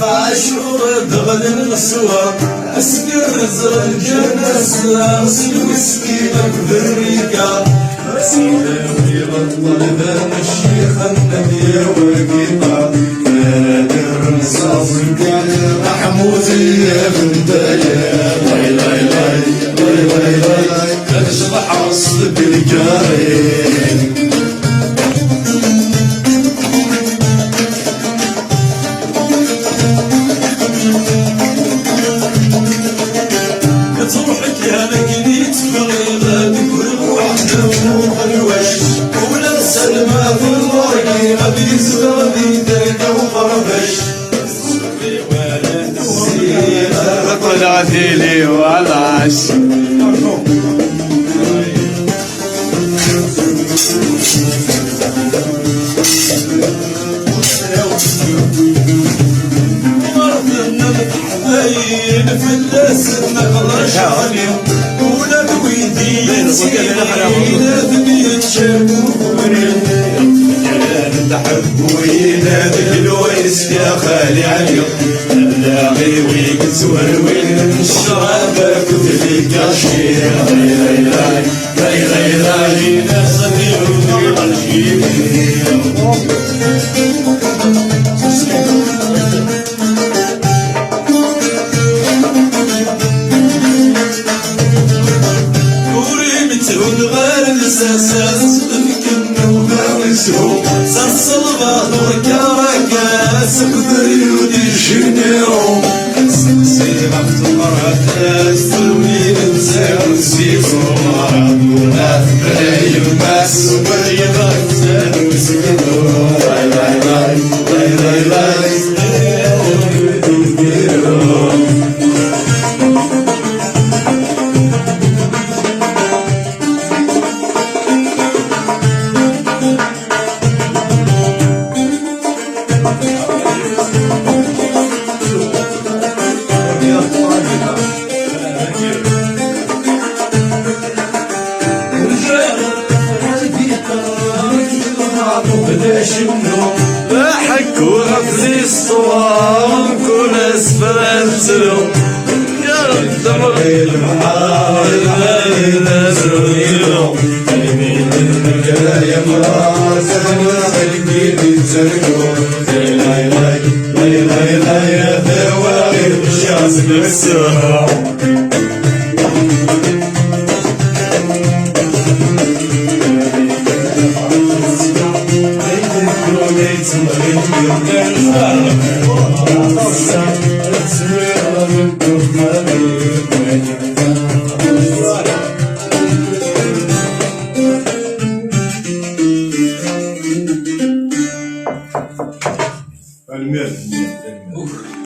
في عاشور دغل النسوة أسكر زر الجنس أرسل مسكينك بالريقة سيدة ويبطل بين الشيخ النبي وقيطة نادر صافك محمودي يا بن دايا لاي لاي لاي لاي لاي لاي أشرح أصلك الجارين تروحك يا مجنيت في غيبك والوحدة والوش ولا سلمى في الورقي غبي زغبي درقة وقربش طلعت لي والعش فلاس النقلش عليهم ولا بويدين سيدنا ثبيت شابورين تحب وينادي الويس يا خالي عليهم لاغي ويقت وروين شرابك وفي كاشير غي غي غي غي غي ناس اليوم ساساس الكن وغاوسهم سرسل باطور كاراكا سكبر يودي شنيرو سيغة تمرات سلوين نسير سيسو مرادونا راي الماس وبيضا تسانو سكدو لاي لاي لاي لاي لاي لاي ضحك وغفلي الصوام كل اسفلتلو يا الدمر المحال نزلو يمين البقايا مراسل خلقي بيتركو لاي لاي لاي لاي لاي يا ثواغي بشاز بالسرعة المال